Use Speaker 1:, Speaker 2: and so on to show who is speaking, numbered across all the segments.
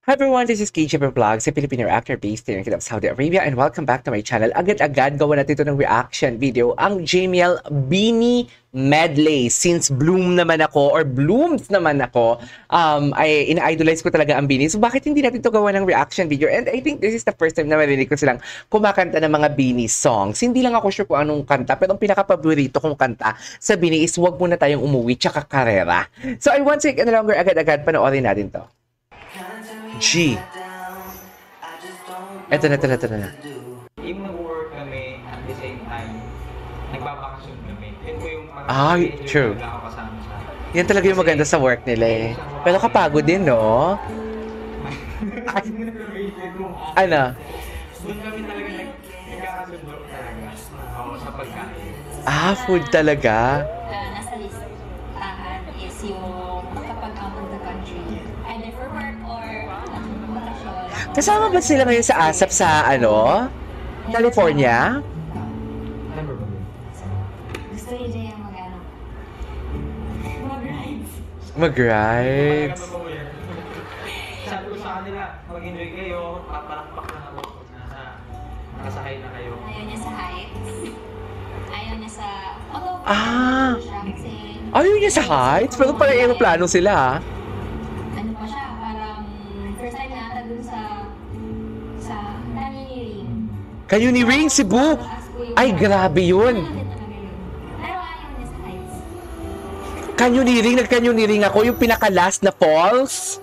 Speaker 1: Hi everyone, this is KJ Vlogs, a Filipino actor based here in Saudi Arabia, and welcome back to my channel. Agad-agad gawa natin ito ng reaction video, ang Jamiel Beanie Medley. Since bloom naman ako, or blooms naman ako, ay ina-idolize ko talaga ang Beanie. So bakit hindi natin ito gawa ng reaction video? And I think this is the first time na marinig ko silang kumakanta ng mga Beanie songs. Hindi lang ako sure kung anong kanta, pero ang pinaka-paborito kong kanta sa Beanie is Wag Muna Tayong Umuwi, tsaka Karera. So I won't take any longer, agad-agad panoorin natin to. G. Eto na.
Speaker 2: Yung nag-work kami at the same time, nagbabakasyon kami. Yun po yung
Speaker 1: true.
Speaker 2: kasama sa
Speaker 1: Yan talaga yung maganda sa work nila eh. Pero kapagod din, no? Ano?
Speaker 2: Doon kami talaga nagkakasundo talaga sa pagkain.
Speaker 1: Food talaga?
Speaker 3: Nasa listahan is yung kapag out of the country. Either for work or bakasyon.
Speaker 1: Kasama ba sila ngayon sa ASAP sa, California?
Speaker 3: Gusto niya dyan yung mag-rides.
Speaker 1: Mag-rides.
Speaker 2: Sabi ko sa kanila, mag-enjoy kayo, papalakpak na ako nakasakay na kayo.
Speaker 3: Ayaw niya sa heights. Ayaw niya sa... Although, siya kasi...
Speaker 1: Ayaw niya sa heights? Pero parang aeroplano sila,
Speaker 3: Ano pa siya, parang first time nata dun sa Canyoneering.
Speaker 1: Canyoneering, Cebu? Ay, grabe yun.
Speaker 3: Pero ayaw niya sa heights.
Speaker 1: Nag-canyoneering ako, yung pinaka-last na falls.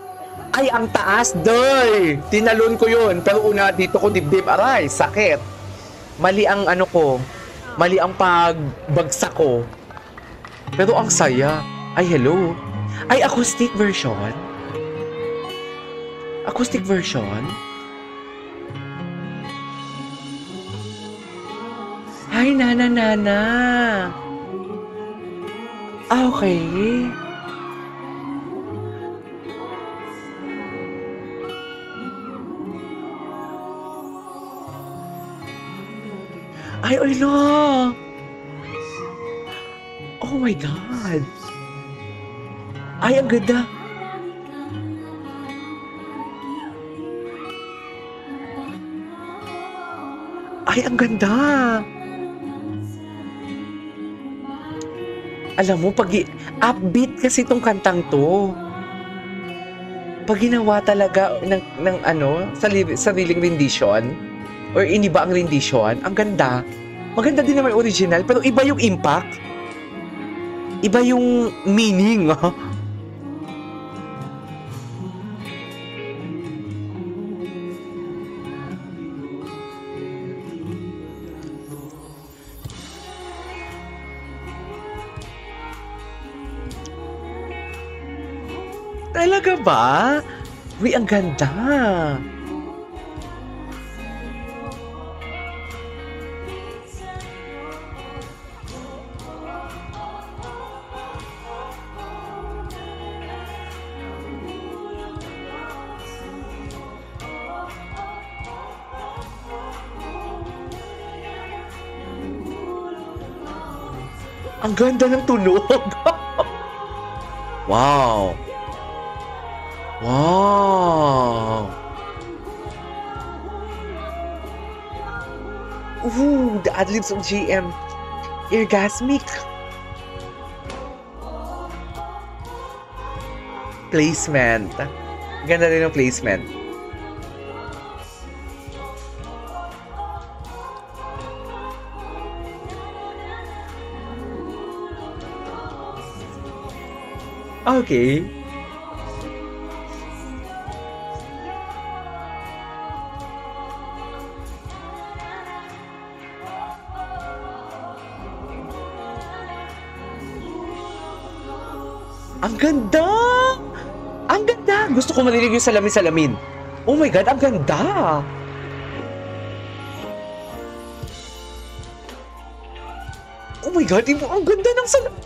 Speaker 1: Ay, ang taas, doy! Tinalon ko yun. Pero una, dito ko dibdib, aray, sakit. Mali ang mali ang pagbagsak ko. Pero ang saya. Ay, hello. Ay, acoustic version? Acoustic version? Ay, nana. Okay. Ay, no! Oh my God! Ay, ang ganda! Ay, ang ganda! Alam mo, upbeat kasi itong kantang to. Pag ginawa talaga ng sariling rendition, or iniba ang rendition, ang ganda. Maganda din naman original, pero iba yung impact. Iba yung meaning. Talaga ba? Uy, ang ganda. Ang ganda ng tunog. Wow. Wow. Ooh, the ad-libs of GM. Orgasmic. Placement. Ganda rin ng placement. Okay. Ang ganda! Ang ganda! Gusto ko marinig yung salamin-salamin. Oh my God, ang ganda! Oh my God, ang ganda ng salamin!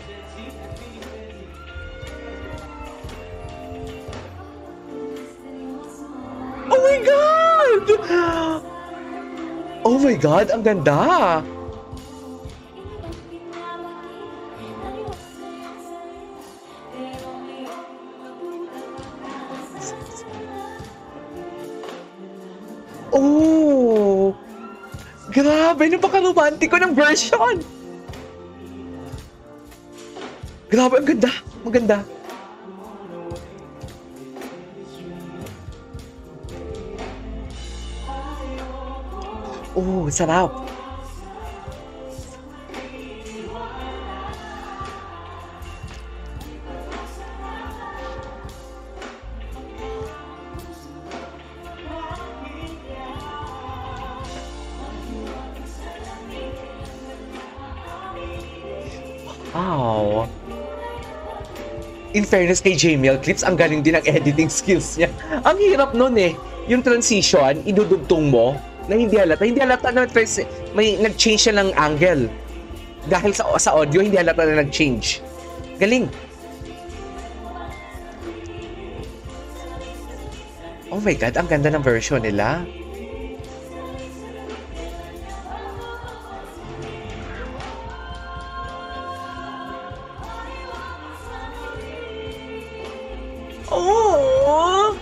Speaker 1: Oh my God! Oh my God, ang ganda! Oh! Grabe, napaka-romantiko ng version! Grabe, ang ganda! Ang ganda! Oh, sarap! Wow! In fairness kay Jamiel Clips, ang galing din ang editing skills niya. Ang hirap nun eh. Yung transition, idudugtong mo, na hindi halata na may nag-change siya ng angle. Dahil sa audio, hindi halata na nag-change. Galing! Oh my God, ang ganda ng version nila. Oh!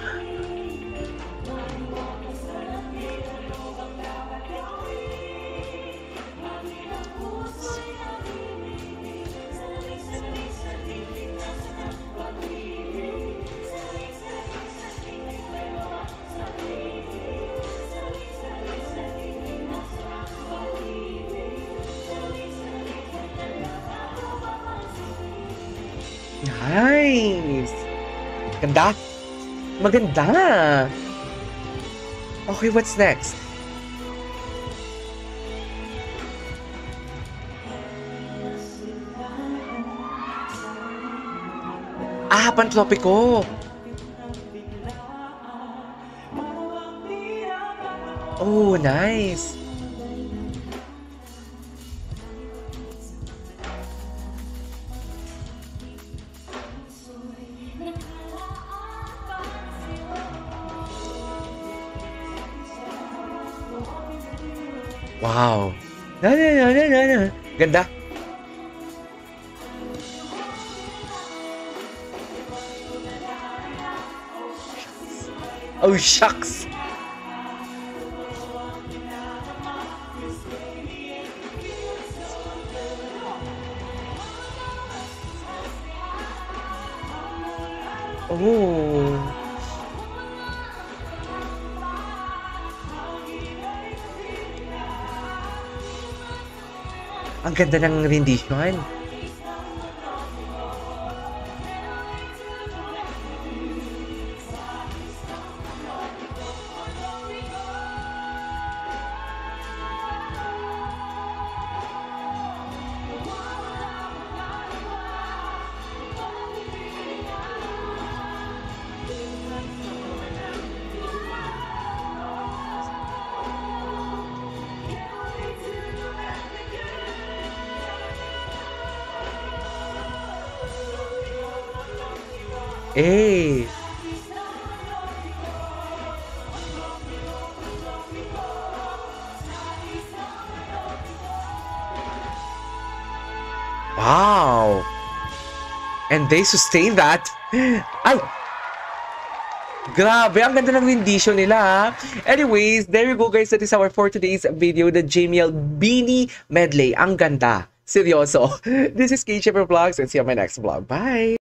Speaker 1: Nice! Ganda! Maganda! Okay, what's next? Ah, Pantropiko! Oh, nice! Wow! Ganda! Oh, shucks! Oh! Ang ganda ng rendition. Eh! Wow! And they sustain that. Ay! Grabe, ang ganda ng rendition nila, ha? Anyways, there you go, guys. That is our for today's video, the Jamiel Beanie Medley. Ang ganda. Seryoso. This is Kate Shepherd Vlogs, and see you on my next vlog. Bye!